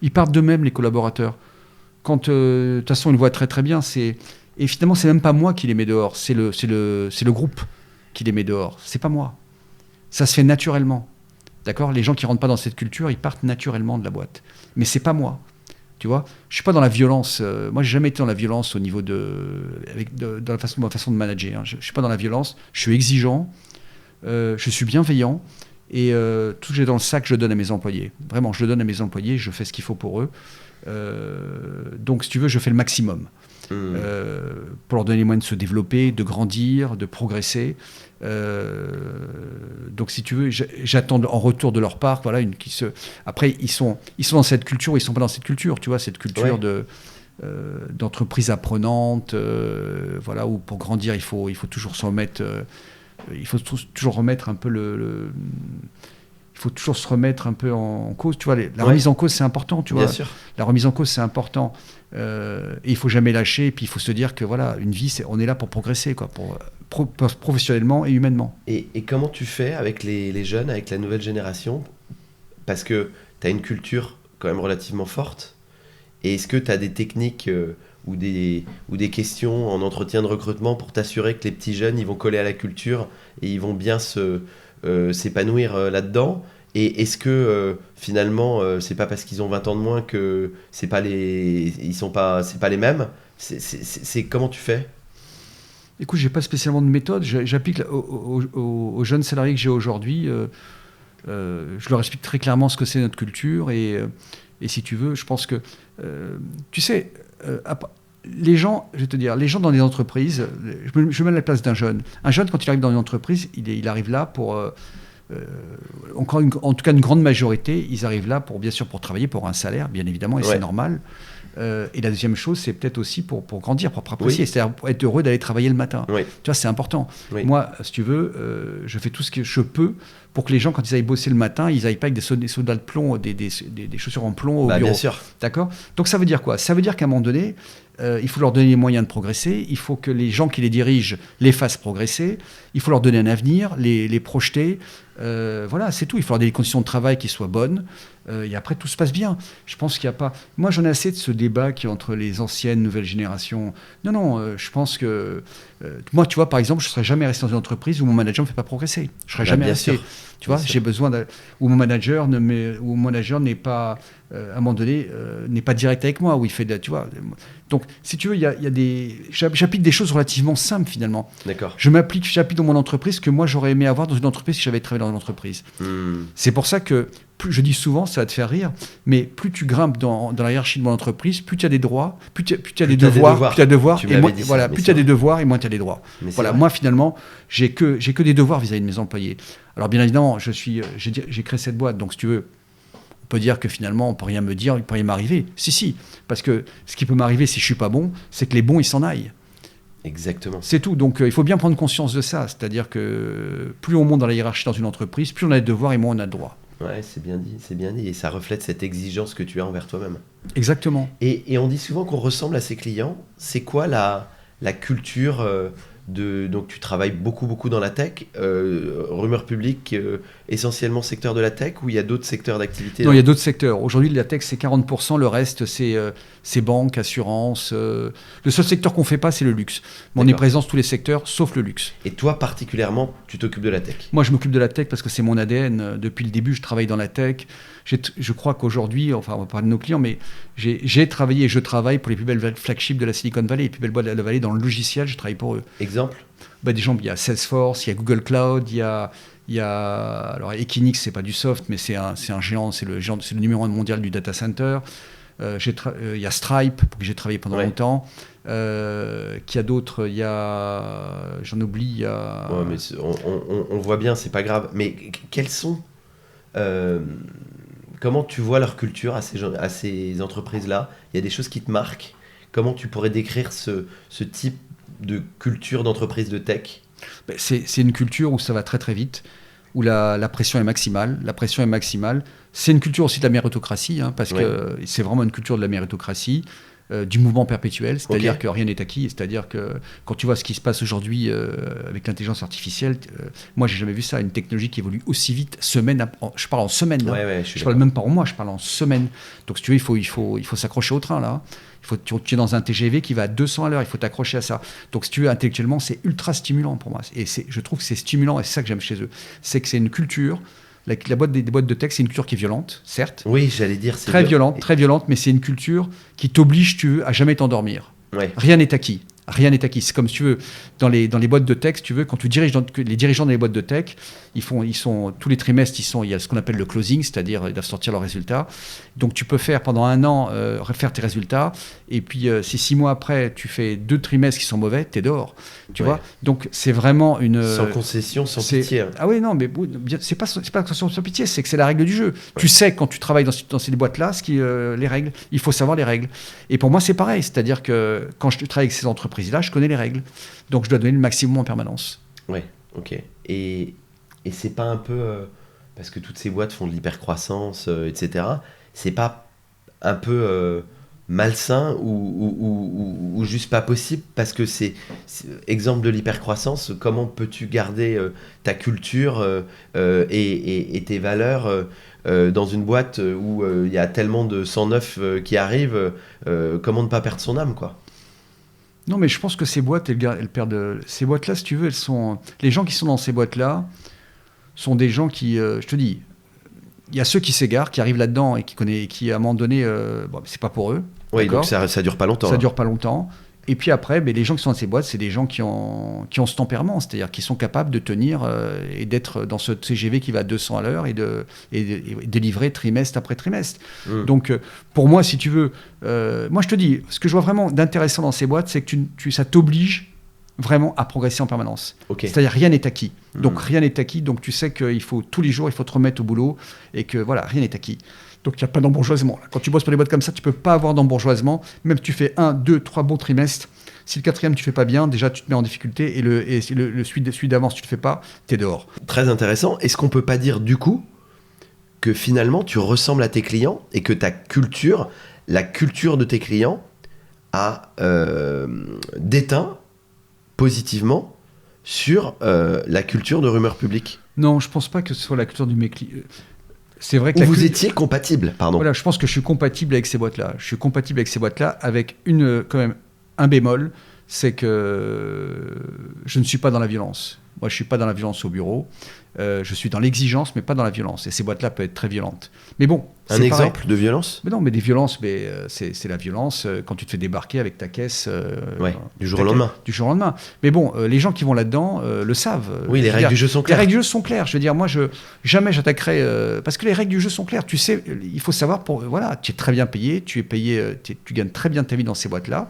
Ils partent d'eux-mêmes, les collaborateurs. Quand, de toute façon, ils le voient très très bien. Et finalement, c'est même pas moi qui les mets dehors, c'est le groupe qui les met dehors. C'est pas moi. Ça se fait naturellement. D'accord ? Les gens qui rentrent pas dans cette culture, ils partent naturellement de la boîte. Mais c'est pas moi. Tu vois ? Je suis pas dans la violence. Moi, j'ai jamais été dans la violence au niveau dans ma façon de manager. Hein. Je suis pas dans la violence. Je suis exigeant. Je suis bienveillant. Et tout ce que j'ai dans le sac, je le donne à mes employés. Vraiment, je le donne à mes employés. Je fais ce qu'il faut pour eux. Donc, si tu veux, je fais le maximum. Pour leur donner les moyens de se développer, de grandir, de progresser. Donc, si tu veux, j'attends en retour de leur part, voilà, après, ils sont dans cette culture ou ils sont pas dans cette culture, tu vois, cette culture d'entreprise apprenante, voilà, où pour grandir, il faut toujours se remettre, il faut toujours remettre un peu il faut toujours se remettre un peu en cause, tu vois. La remise en cause, c'est important, tu vois. Bien sûr. La remise en cause, c'est important. Et il faut jamais lâcher. Et puis il faut se dire que voilà, une vie, on est là pour progresser, quoi, professionnellement et humainement. Et comment tu fais avec les jeunes, avec la nouvelle génération? Parce que tu as une culture quand même relativement forte. Et est-ce que tu as des techniques ou des questions en entretien de recrutement pour t'assurer que les petits jeunes, ils vont coller à la culture et ils vont bien s'épanouir là-dedans? Et est-ce que finalement, c'est pas parce qu'ils ont 20 ans de moins que c'est pas les mêmes? C'est comment tu fais? Écoute, j'ai pas spécialement de méthode. J'applique aux jeunes salariés que j'ai aujourd'hui. Je leur explique très clairement ce que c'est notre culture. Et si tu veux, je pense que... tu sais, les gens, je vais te dire, les gens dans les entreprises, je me mets à la place d'un jeune. Un jeune, quand il arrive dans une entreprise, il arrive là pour... en tout cas, une grande majorité, ils arrivent là bien sûr pour travailler, pour un salaire, bien évidemment, et c'est normal. Et la deuxième chose, c'est peut-être aussi pour grandir, pour apprécier, Oui. c'est-à-dire pour être heureux d'aller travailler le matin. Oui. Tu vois, c'est important. Oui. Moi, si tu veux, je fais tout ce que je peux pour que les gens, quand ils aillent bosser le matin, ils n'aillent pas avec des soldats de plomb, des chaussures en plomb au bureau. Bien sûr. D'accord ? Donc ça veut dire quoi ? Ça veut dire qu'à un moment donné, il faut leur donner les moyens de progresser, il faut que les gens qui les dirigent les fassent progresser, il faut leur donner un avenir, les projeter. Voilà, c'est tout. Il faut leur donner des conditions de travail qui soient bonnes. Et après, tout se passe bien. Je pense qu'il n'y a pas... Moi, j'en ai assez de ce débat qui est entre les anciennes, nouvelles générations. Non, je pense que... moi, tu vois, par exemple, je ne serais jamais resté dans une entreprise où mon manager ne me fait pas progresser. Je ne serais jamais resté. Sûr. Tu vois, j'ai besoin où mon manager n'est pas... à un moment donné, n'est pas direct avec moi, où il fait tu vois. Donc, si tu veux, il y a des... J'applique des choses relativement simples, finalement. D'accord. J'applique dans mon entreprise ce que moi, j'aurais aimé avoir dans une entreprise si j'avais travaillé dans une entreprise. C'est pour ça que, je dis souvent, ça va te faire rire, mais plus tu grimpes dans la hiérarchie de mon entreprise, plus tu as des droits, plus tu as des devoirs, plus tu as des devoirs, et moins, voilà, plus tu as des devoirs et moins tu as des droits. Voilà, moi, finalement, j'ai que des devoirs vis-à-vis de mes employés. Alors, bien évidemment, j'ai créé cette boîte, donc si tu veux, on peut dire que finalement, on ne peut rien me dire, il ne peut rien m'arriver. Si, parce que ce qui peut m'arriver si je ne suis pas bon, c'est que les bons, ils s'en aillent. Exactement. C'est tout. Donc, il faut bien prendre conscience de ça. C'est-à-dire que plus on monte dans la hiérarchie dans une entreprise, plus on a de devoirs et moins on a de droits. Ouais, c'est bien dit. Et ça reflète cette exigence que tu as envers toi-même. Exactement. Et on dit souvent qu'on ressemble à ses clients. C'est quoi la culture donc tu travailles beaucoup dans la tech, rumeur publique, essentiellement secteur de la tech, ou il y a d'autres secteurs d'activité? Non, il y a d'autres secteurs. Aujourd'hui, la tech, c'est 40%, le reste, c'est banque, assurance. Le seul secteur qu'on ne fait pas, c'est le luxe. Mais on est présent sur tous les secteurs, sauf le luxe. Et toi, particulièrement, tu t'occupes de la tech? Moi, je m'occupe de la tech parce que c'est mon ADN. Depuis le début, je travaille dans la tech. Je crois qu'aujourd'hui, enfin, on va parler de nos clients, mais j'ai travaillé et je travaille pour les plus belles flagships de la Silicon Valley, les plus belles boîtes de la Valley dans le logiciel, je travaille pour eux. Exemple? Des gens, il y a Salesforce, il y a Google Cloud, il y a alors Equinix, c'est pas du soft, mais c'est un géant, c'est le numéro 1 mondial du data center. Il y a Stripe, pour qui j'ai travaillé pendant longtemps. Qui a d'autres? J'en oublie. Il y a... Ouais, mais on voit bien, c'est pas grave. Mais quels sont... comment tu vois leur culture à ces entreprises-là? Il y a des choses qui te marquent. Comment tu pourrais décrire ce type de culture d'entreprise de tech? C'est une culture où ça va très très vite, où la pression est maximale. C'est une culture aussi de la méritocratie, parce que c'est vraiment une culture de la méritocratie, du mouvement perpétuel, c'est-à-dire que rien n'est acquis. C'est-à-dire que quand tu vois ce qui se passe aujourd'hui avec l'intelligence artificielle, moi j'ai jamais vu ça, une technologie qui évolue aussi vite, je parle en semaine. Je parle même pas en mois, je parle en semaine. Donc si tu veux, il faut s'accrocher au train là. Tu es dans un TGV qui va à 200 à l'heure, il faut t'accrocher à ça. Donc si tu veux, intellectuellement, c'est ultra stimulant pour moi. Et je trouve que c'est stimulant, et c'est ça que j'aime chez eux. C'est que c'est une culture, la boîte des boîtes de tech, c'est une culture qui est violente, certes. Oui, j'allais dire. Très violente, mais c'est une culture qui t'oblige, à jamais t'endormir. Ouais. Rien n'est acquis. C'est comme si tu veux, dans les boîtes de tech, tu veux, quand tu diriges les dirigeants dans les boîtes de tech, ils sont tous les trimestres, il y a ce qu'on appelle le closing, c'est-à-dire ils doivent sortir leurs résultats. Donc tu peux faire pendant un an refaire tes résultats, et puis si 6 mois après tu fais 2 trimestres qui sont mauvais, t'es dehors. Tu vois. Donc c'est vraiment une sans concession, sans pitié. Ah oui, non, mais c'est pas sans pitié, c'est que c'est la règle du jeu. Ouais. Tu sais quand tu travailles dans ces boîtes-là, les règles, il faut savoir les règles. Et pour moi c'est pareil, c'est-à-dire que quand je travaille avec ces entreprises-là, je connais les règles, donc je dois donner le maximum en permanence. Ouais, ok. Et c'est pas un peu parce que toutes ces boîtes font de l'hypercroissance, etc. C'est pas un peu malsain ou juste pas possible, parce que c'est exemple de l'hypercroissance. Comment peux-tu garder ta culture et tes valeurs dans une boîte où il y a tellement de 109 qui arrivent? Comment ne pas perdre son âme, quoi? Non, mais je pense que ces boîtes, elles perdent. Ces boîtes-là, si tu veux, les gens qui sont dans ces boîtes-là sont des gens qui, je te dis, il y a ceux qui s'égarent, qui arrivent là-dedans et qui à un moment donné, c'est pas pour eux. Oui, donc ça dure pas longtemps. Ça dure pas longtemps. Et puis après, les gens qui sont dans ces boîtes, c'est des gens qui ont ce tempérament, c'est-à-dire qui sont capables de tenir et d'être dans ce TGV qui va à 200 à l'heure et de livrer trimestre après trimestre. Donc, pour moi, si tu veux, moi je te dis, ce que je vois vraiment d'intéressant dans ces boîtes, c'est que ça t'oblige vraiment à progresser en permanence. Ok. C'est-à-dire rien n'est acquis. Donc rien n'est acquis, donc tu sais qu'il faut tous les jours, il faut te remettre au boulot et que voilà, rien n'est acquis. Donc il n'y a pas d'embourgeoisement. Quand tu bosses pour des boîtes comme ça, tu ne peux pas avoir d'embourgeoisement. Même si tu fais 1, 2, 3 bons trimestres, si le 4e tu ne fais pas bien, déjà tu te mets en difficulté et celui d'avant, si tu ne le fais pas, tu es dehors. Très intéressant. Est-ce qu'on peut pas dire du coup que finalement tu ressembles à tes clients et que ta culture, la culture de tes clients a déteint positivement sur la culture de Rumeur Publique? Non, je ne pense pas que ce soit la culture du mec. C'est vrai que Ou vous étiez compatible, pardon. Voilà, je pense que je suis compatible avec ces boîtes-là. Je suis compatible avec ces boîtes-là avec quand même un bémol, c'est que je ne suis pas dans la violence. Moi, je ne suis pas dans la violence au bureau. Je suis dans l'exigence, mais pas dans la violence. Et ces boîtes-là peuvent être très violentes. Mais bon, un exemple de violence? Mais non, mais des violences, c'est la violence quand tu te fais débarquer avec ta caisse. Du jour au lendemain. Du jour au lendemain. Mais bon, les gens qui vont là-dedans le savent. Oui, les règles du jeu sont claires. Les règles du jeu sont claires. Je veux dire, moi, jamais j'attaquerai... parce que les règles du jeu sont claires. Tu sais, il faut savoir, voilà, tu es très bien payé, tu gagnes très bien ta vie dans ces boîtes-là.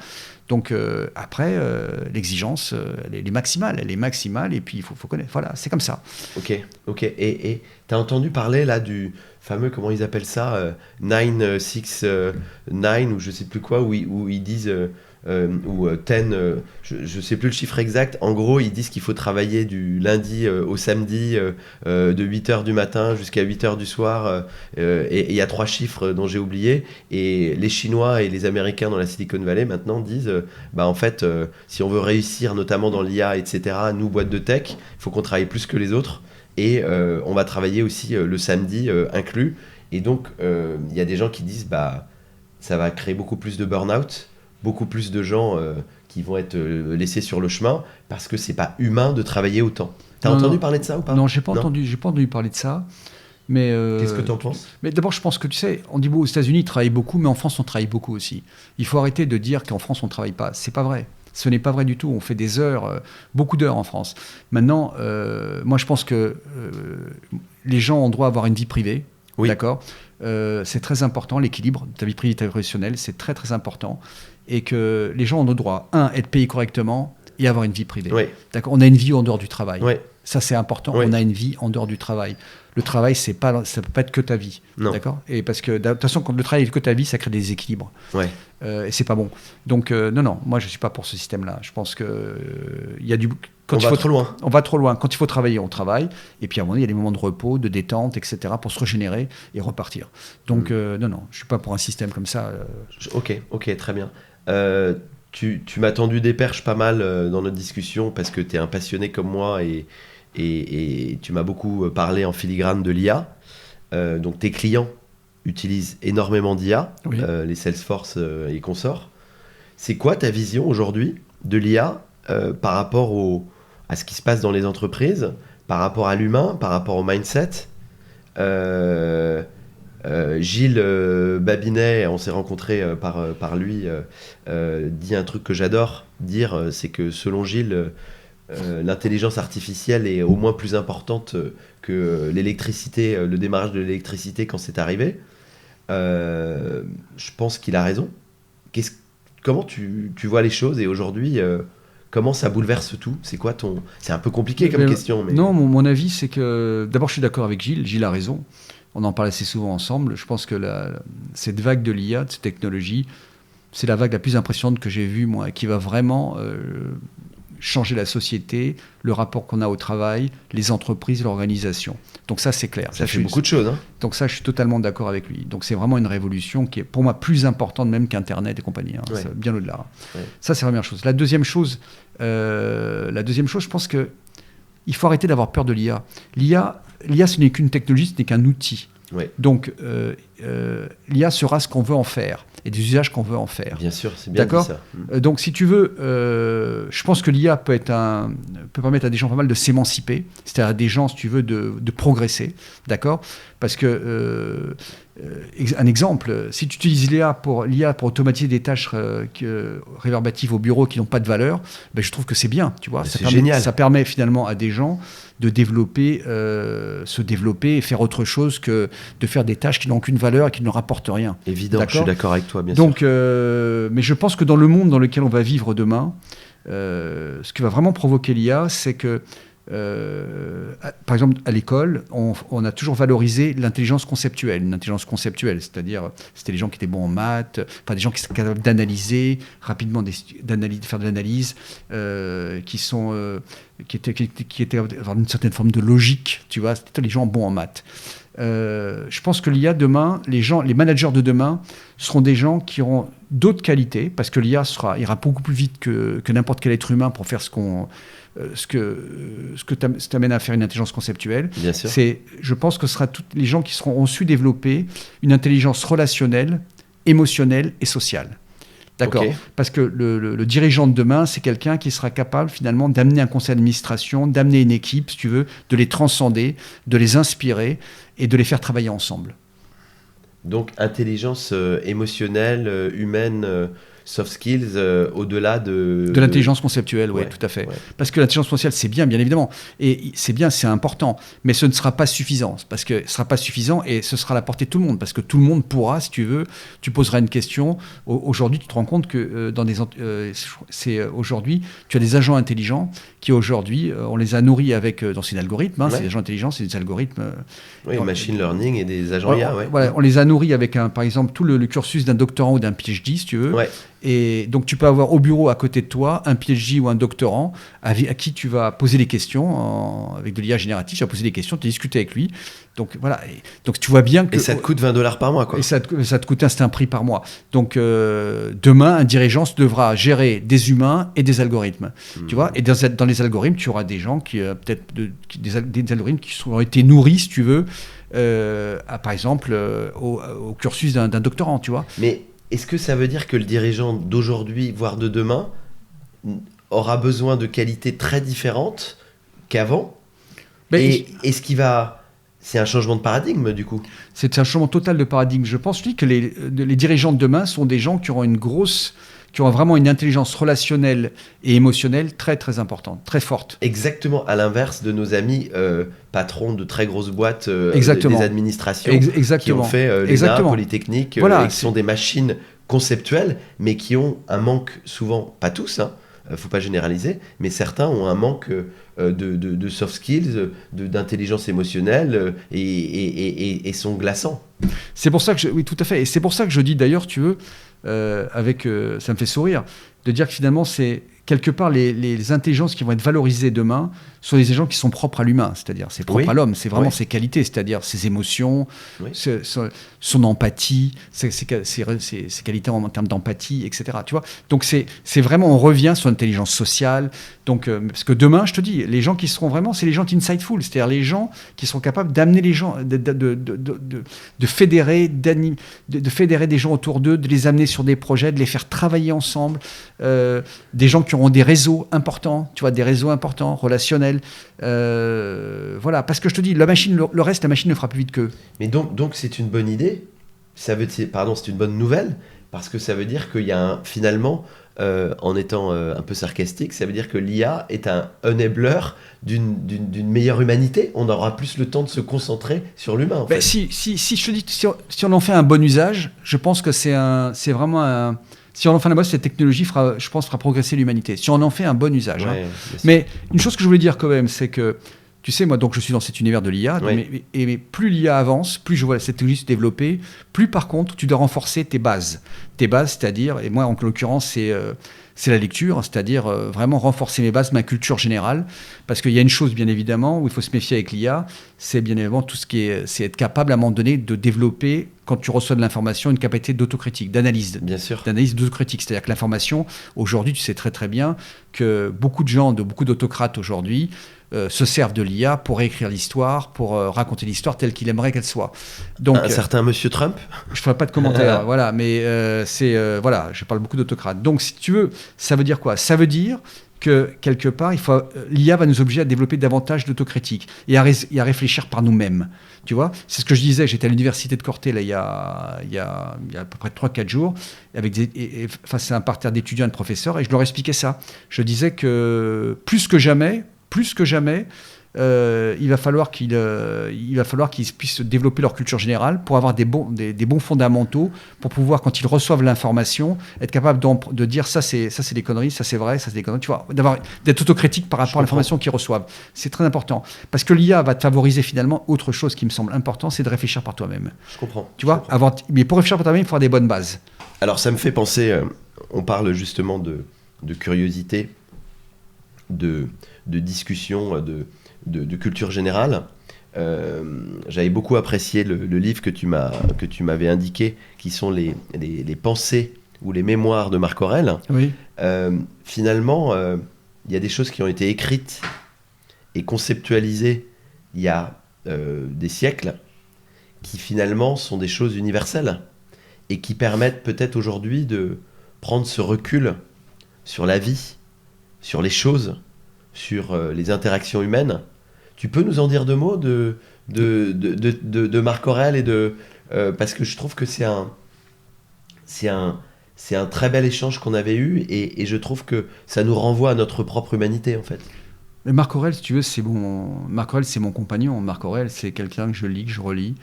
Donc après, l'exigence, elle est maximale. Elle est maximale et puis il faut connaître. Voilà, c'est comme ça. Ok. Et tu as entendu parler là du fameux, comment ils appellent ça, 969 ou je sais plus quoi, où ils disent, ou 10, je sais plus le chiffre exact. En gros, ils disent qu'il faut travailler du lundi au samedi de 8h du matin jusqu'à 8h du soir. Et il y a 3 chiffres dont j'ai oublié. Et les Chinois et les Américains dans la Silicon Valley maintenant disent, en fait, si on veut réussir, notamment dans l'IA, etc., nous, boîtes de tech, il faut qu'on travaille plus que les autres. Et on va travailler aussi le samedi inclus. Et donc, il y a des gens qui disent ça va créer beaucoup plus de burn-out, beaucoup plus de gens qui vont être laissés sur le chemin parce que c'est pas humain de travailler autant. T'as entendu parler de ça ou pas? Non, j'ai pas entendu parler de ça. Mais qu'est-ce que tu en penses? Mais d'abord, je pense que tu sais, on dit aux États-Unis ils travaillent beaucoup, mais en France on travaille beaucoup aussi. Il faut arrêter de dire qu'en France on travaille pas. C'est pas vrai. Ce n'est pas vrai du tout. On fait des heures, beaucoup d'heures en France. Maintenant, moi, je pense que les gens ont droit à avoir une vie privée. Oui. D'accord. C'est très important, l'équilibre de ta vie privée et ta vie professionnelle. C'est très, très important. Et que les gens ont le droit, être payés correctement et avoir une vie privée. Oui. D'accord. On a une vie en dehors du travail. Oui. Ça, c'est important. Oui. On a une vie en dehors du travail. Le travail, ça ne peut pas être que ta vie. Non. D'accord. Et parce que, de toute façon, quand le travail est que ta vie, ça crée des déséquilibres. Ouais. Et c'est pas bon. Donc, non, moi, je ne suis pas pour ce système-là. Je pense que il y a du... On va trop loin. On va trop loin. Quand il faut travailler, on travaille. Et puis, à un moment donné, il y a des moments de repos, de détente, etc., pour se régénérer et repartir. Donc, non, je ne suis pas pour un système comme ça. Ok, très bien. Tu m'as tendu des perches pas mal dans notre discussion parce que tu es un passionné comme moi et tu m'as beaucoup parlé en filigrane de l'IA. Donc, tes clients utilisent énormément d'IA, Oui. Les Salesforce et consorts. C'est quoi ta vision aujourd'hui de l'IA par rapport à ce qui se passe dans les entreprises, par rapport à l'humain, par rapport au mindset? Gilles Babinet, on s'est rencontrés par lui, dit un truc que j'adore dire, c'est que selon Gilles, l'intelligence artificielle est au moins plus importante que l'électricité, le démarrage de l'électricité quand c'est arrivé. Je pense qu'il a raison. Comment tu vois les choses et aujourd'hui comment ça bouleverse tout? C'est quoi C'est un peu compliqué comme question. Mais... Non, mon avis, c'est que... D'abord, je suis d'accord avec Gilles. Gilles a raison. On en parle assez souvent ensemble. Je pense que cette vague de l'IA, de cette technologie, c'est la vague la plus impressionnante que j'ai vue, moi, qui va vraiment changer la société, le rapport qu'on a au travail, les entreprises, l'organisation. Donc ça, c'est clair. Ça fait beaucoup de choses. Hein. Donc ça, je suis totalement d'accord avec lui. Donc c'est vraiment une révolution qui est pour moi plus importante même qu'Internet et compagnie. Hein. Ouais. C'est bien au-delà. Ouais. Ça, c'est la première chose. La deuxième chose, je pense que il faut arrêter d'avoir peur de l'IA. L'IA, ce n'est qu'une technologie, ce n'est qu'un outil. Ouais. Donc l'IA sera ce qu'on veut en faire et des usages qu'on veut en faire. Bien sûr, c'est bien dit ça. Donc si tu veux, je pense que l'IA peut permettre à des gens pas mal de s'émanciper, c'est-à-dire à des gens, si tu veux, de progresser, d'accord? Parce que, un exemple, si tu utilises l'IA pour automatiser des tâches réverbatives au bureau qui n'ont pas de valeur, ben, je trouve que c'est bien, tu vois. Génial. Ça permet finalement à des gens de se développer et faire autre chose que de faire des tâches qui n'ont aucune valeur et qui ne rapportent rien. Évident, je suis d'accord avec toi, bien sûr. Donc, sûr. mais je pense que dans le monde dans lequel on va vivre demain, ce qui va vraiment provoquer l'IA, c'est que par exemple, à l'école, on a toujours valorisé l'intelligence conceptuelle. Une intelligence conceptuelle, c'est-à-dire, c'était les gens qui étaient bons en maths, enfin des gens qui sont capables d'analyser rapidement, de faire de l'analyse, qui étaient avoir une certaine forme de logique, tu vois, c'était les gens bons en maths. Je pense que l'IA demain, les managers de demain seront des gens qui auront d'autres qualités, parce que l'IA ira beaucoup plus vite que n'importe quel être humain pour faire ce que t'amène à faire une intelligence conceptuelle. Bien sûr. Je pense que ce sera tous les gens qui ont su développer une intelligence relationnelle, émotionnelle et sociale. D'accord. Okay. Parce que le dirigeant de demain, c'est quelqu'un qui sera capable finalement d'amener un conseil d'administration, d'amener une équipe, si tu veux, de les transcender, de les inspirer et de les faire travailler ensemble. Donc, intelligence émotionnelle, humaine, soft skills, au-delà de l'intelligence conceptuelle, oui, ouais, tout à fait. Ouais. Parce que l'intelligence conceptuelle, c'est bien évidemment. Et c'est bien, c'est important. Mais ce ne sera pas suffisant. Parce que ce ne sera pas suffisant et ce sera à la portée de tout le monde. Parce que tout le monde pourra, si tu veux, tu poseras une question. Aujourd'hui, tu te rends compte que aujourd'hui, tu as des agents intelligents qui aujourd'hui, on les a nourris dans ces algorithmes. Ouais. Ces agents intelligents, c'est des algorithmes. Oui, machine learning et des agents IA. Ouais. Voilà, on les a nourris avec, par exemple, tout le cursus d'un doctorant ou d'un PhD, si tu veux. Ouais. Et donc, tu peux avoir au bureau à côté de toi un PhD ou un doctorant à qui tu vas poser des questions avec de l'IA générative. Tu vas poser des questions, tu vas discuter avec lui. Donc, voilà. Donc, tu vois bien que. Et ça te coûte $20 par mois, quoi. Et ça te coûte un certain prix par mois. Donc, demain, un dirigeant devra gérer des humains et des algorithmes. Tu vois. Et dans les algorithmes, tu auras des gens des algorithmes qui ont été nourris, si tu veux, par exemple, au cursus d'un doctorant, tu vois. Mais est-ce que ça veut dire que le dirigeant d'aujourd'hui, voire de demain, aura besoin de qualités très différentes qu'avant ? Et est-ce qu'il va... C'est un changement de paradigme, du coup ? C'est un changement total de paradigme. Je pense que les dirigeants de demain sont des gens qui auront vraiment une intelligence relationnelle et émotionnelle très, très importante, très forte. Exactement à l'inverse de nos amis patrons de très grosses boîtes des administrations qui ont fait l'ENA, Polytechnique, voilà, et qui sont des machines conceptuelles, mais qui ont un manque souvent, pas tous, faut pas généraliser, mais certains ont un manque de soft skills, d'intelligence émotionnelle et sont glaçants. C'est pour ça que oui, tout à fait. Et c'est pour ça que je dis d'ailleurs, tu veux, ça me fait sourire, de dire que finalement, c'est quelque part les intelligences qui vont être valorisées demain sont des intelligences qui sont propres à l'humain, c'est-à-dire c'est propre à l'homme, c'est vraiment ses qualités, c'est-à-dire ses émotions, son empathie, ses qualités en termes d'empathie, etc. Tu vois. Donc c'est vraiment, on revient sur l'intelligence sociale. Donc, parce que demain, je te dis, les gens qui seront vraiment, c'est les gens insightful, c'est-à-dire les gens qui seront capables d'amener les gens, de fédérer des gens autour d'eux, de les amener sur des projets, de les faire travailler ensemble, des gens qui auront des réseaux importants, tu vois, des réseaux importants, relationnels. Voilà, parce que je te dis, la machine ne fera plus vite qu'eux. Mais donc c'est une bonne idée. C'est une bonne nouvelle, parce que ça veut dire qu'il y a finalement, en étant un peu sarcastique, ça veut dire que l'IA est un enabler d'une meilleure humanité. On aura plus le temps de se concentrer sur l'humain. En fait. Si je te dis, si on en fait un bon usage, je pense que c'est vraiment un... Si on en fait un bon usage, cette technologie fera progresser l'humanité. Si on en fait un bon usage. Ouais, Mais une chose que je voulais dire quand même, c'est que, tu sais, moi, donc, je suis dans cet univers de l'IA, mais plus l'IA avance, plus je vois cette technologie se développer, plus par contre, tu dois renforcer tes bases. Tes bases, c'est-à-dire, et moi, en l'occurrence, c'est la lecture, c'est-à-dire vraiment renforcer mes bases, ma culture générale, parce qu'il y a une chose, bien évidemment, où il faut se méfier avec l'IA, c'est bien évidemment tout ce qui est, c'est être capable à un moment donné de développer, quand tu reçois de l'information, une capacité d'autocritique, d'analyse. Bien sûr. D'analyse d'autocritique, c'est-à-dire que l'information, aujourd'hui, tu sais très très bien que beaucoup d'autocrates aujourd'hui se servent de l'IA pour écrire l'histoire, pour raconter l'histoire telle qu'il aimerait qu'elle soit. Donc, un certain Monsieur Trump. Je ne ferai pas de commentaire, voilà, mais voilà, je parle beaucoup d'autocrates. Donc, si tu veux, ça veut dire quoi ? Ça veut dire que, quelque part, l'IA va nous obliger à développer davantage d'autocritique et à réfléchir par nous-mêmes. Tu vois ? C'est ce que je disais, j'étais à l'université de Corté là, il y a à peu près 3-4 jours, face à un parterre d'étudiants et de professeurs, et je leur expliquais ça. Je disais que plus que jamais, il va falloir qu'ils puissent développer leur culture générale pour avoir des bons fondamentaux, pour pouvoir, quand ils reçoivent l'information, être capable de dire ça c'est des conneries, ça c'est vrai, ça c'est des conneries, tu vois, d'être autocritique par rapport à l'information qu'ils reçoivent. C'est très important. Parce que l'IA va te favoriser finalement autre chose qui me semble important, c'est de réfléchir par toi-même. Je comprends. Tu vois, mais pour réfléchir par toi-même, il faut avoir des bonnes bases. Alors ça me fait penser, on parle justement de curiosité, de discussion, de culture générale. J'avais beaucoup apprécié le livre que tu m'avais indiqué, qui sont les pensées ou les mémoires de Marc Aurèle. Oui. Finalement, il y a des choses qui ont été écrites et conceptualisées il y a des siècles, qui finalement sont des choses universelles et qui permettent peut-être aujourd'hui de prendre ce recul sur la vie, sur les choses, sur les interactions humaines. Tu peux nous en dire deux mots de Marc Aurèle et parce que je trouve que c'est un très bel échange qu'on avait eu et je trouve que ça nous renvoie à notre propre humanité en fait. Mais Marc Aurèle, si tu veux, Marc Aurèle, c'est mon compagnon. Marc Aurèle, c'est quelqu'un que je lis, que je relis.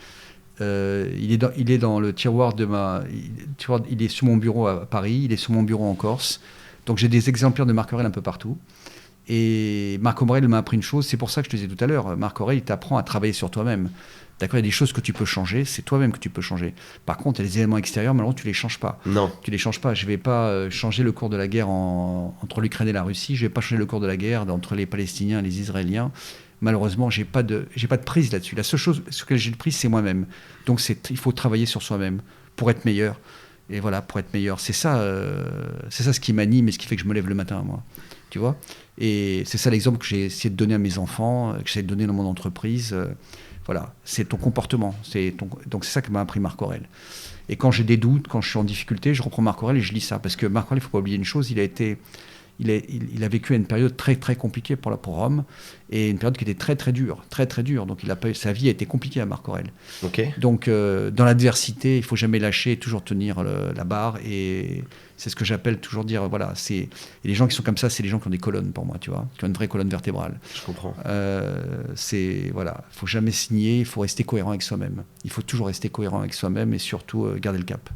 Il est dans le tiroir il est sur mon bureau à Paris, il est sur mon bureau en Corse. Donc j'ai des exemplaires de Marc Aurèle un peu partout. Et Marc Aurèle m'a appris une chose, c'est pour ça que je te disais tout à l'heure, Marc Aurèle, il t'apprend à travailler sur toi-même. D'accord, il y a des choses que tu peux changer, c'est toi-même que tu peux changer. Par contre, il y a des éléments extérieurs, malheureusement, tu les changes pas. Non. Tu les changes pas. Je vais pas changer le cours de la guerre entre l'Ukraine et la Russie. Je vais pas changer le cours de la guerre entre les Palestiniens et les Israéliens. Malheureusement, j'ai pas de prise là-dessus. La seule chose sur laquelle j'ai de prise, c'est moi-même. Donc, il faut travailler sur soi-même pour être meilleur. Et voilà, pour être meilleur. C'est ça ce qui m'anime et ce qui fait que je me lève le matin, moi. Tu vois ? Et c'est ça l'exemple que j'ai essayé de donner à mes enfants, que j'essaie de donner dans mon entreprise. Voilà, c'est ton comportement. Donc c'est ça que m'a appris Marc Aurèle. Et quand j'ai des doutes, quand je suis en difficulté, je reprends Marc Aurèle et je lis ça. Parce que Marc Aurèle, il ne faut pas oublier une chose, il a vécu une période très très compliquée pour Rome, et une période qui était très très dure, très très dure. Donc sa vie a été compliquée à Marc Aurèle. Okay. Donc dans l'adversité, il faut jamais lâcher, toujours tenir la barre, et c'est ce que j'appelle toujours dire, voilà, et les gens qui sont comme ça, c'est les gens qui ont des colonnes pour moi, tu vois, qui ont une vraie colonne vertébrale. Je comprends. Voilà, faut jamais signer, il faut rester cohérent avec soi-même. Il faut toujours rester cohérent avec soi-même et surtout garder le cap.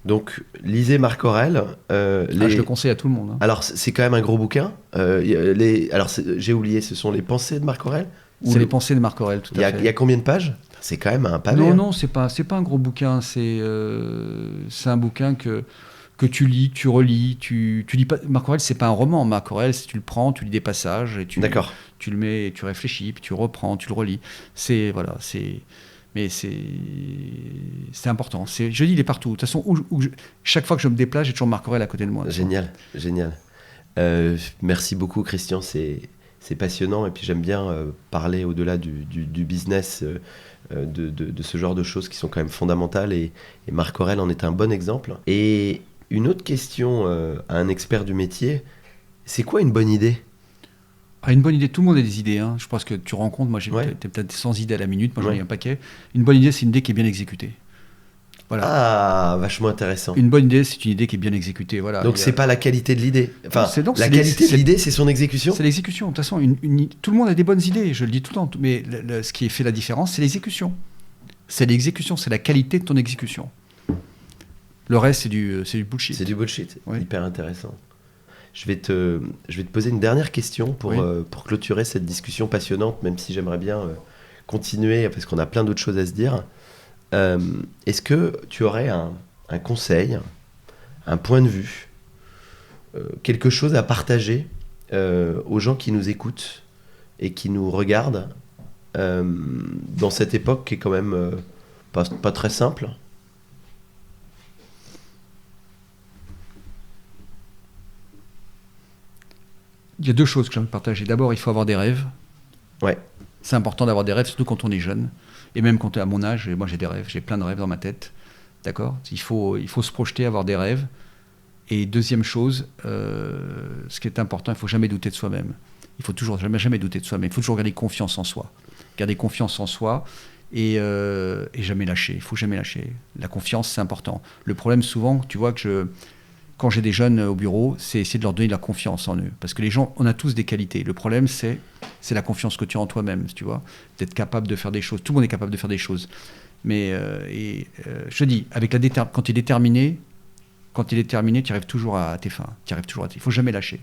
Donc, lisez Marc Aurèle. Je le conseille à tout le monde. Hein. Alors, c'est quand même un gros bouquin. J'ai oublié, ce sont les pensées de Marc Aurèle. C'est les pensées de Marc Aurèle, tout à fait. Il y a combien de pages ? C'est quand même un pavé. Non, c'est pas un gros bouquin. C'est un bouquin que tu lis, que tu relis. Tu lis pas. Marc Aurèle, c'est pas un roman. Marc Aurèle, tu le prends, tu lis des passages et tu le mets, et tu réfléchis, puis tu reprends, tu le relis. Mais c'est important. Je dis, il est partout. De toute façon, chaque fois que je me déplace, j'ai toujours Marc Aurèle à côté de moi. Génial. Merci beaucoup, Christian. C'est passionnant. Et puis j'aime bien parler au-delà du business, de ce genre de choses qui sont quand même fondamentales. Et Marc Aurèle en est un bon exemple. Et une autre question à un expert du métier, c'est quoi une bonne idée ? Une bonne idée, tout le monde a des idées. Hein. Je pense que tu rends compte, moi t'es peut-être 100 idées à la minute, moi j'en ai un paquet. Une bonne idée, c'est une idée qui est bien exécutée. Voilà. Ah, vachement intéressant. Une bonne idée, c'est une idée qui est bien exécutée. Voilà. Donc c'est pas la qualité de l'idée. Enfin, la qualité de l'idée, c'est son exécution. C'est l'exécution. De toute façon, tout le monde a des bonnes idées, je le dis tout le temps. Mais ce qui fait la différence, c'est l'exécution. C'est l'exécution, c'est la qualité de ton exécution. Le reste, c'est du bullshit. C'est du bullshit. Oui. Hyper intéressant. Je vais te poser une dernière question pour clôturer cette discussion passionnante, même si j'aimerais bien continuer, parce qu'on a plein d'autres choses à se dire. Est-ce que tu aurais un conseil, un point de vue, quelque chose à partager aux gens qui nous écoutent et qui nous regardent dans cette époque qui est quand même pas très simple ? Il y a deux choses que j'ai envie de partager. D'abord, il faut avoir des rêves. Ouais. C'est important d'avoir des rêves, surtout quand on est jeune. Et même quand tu es à mon âge, moi j'ai des rêves, j'ai plein de rêves dans ma tête. D'accord ? Il faut se projeter, avoir des rêves. Et deuxième chose, ce qui est important, il ne faut jamais douter de soi-même. Il faut toujours jamais douter de soi-même. Il faut toujours garder confiance en soi. Garder confiance en soi et jamais lâcher. Il ne faut jamais lâcher. La confiance, c'est important. Le problème, souvent, tu vois que quand j'ai des jeunes au bureau, c'est essayer de leur donner de la confiance en eux. Parce que les gens, on a tous des qualités. Le problème, c'est c'est la confiance que tu as en toi-même, tu vois, d'être capable de faire des choses. Tout le monde est capable de faire des choses. Mais je te dis, quand tu es déterminé, tu arrives toujours à tes fins. Il faut jamais lâcher.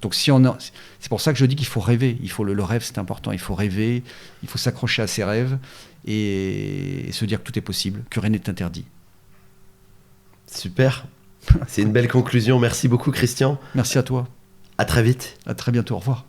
Donc c'est pour ça que je dis qu'il faut rêver. Le rêve, c'est important. Il faut rêver, il faut s'accrocher à ses rêves et se dire que tout est possible, que rien n'est interdit. Super. C'est une belle conclusion. Merci beaucoup, Christian. Merci à toi. À très vite. À très bientôt. Au revoir.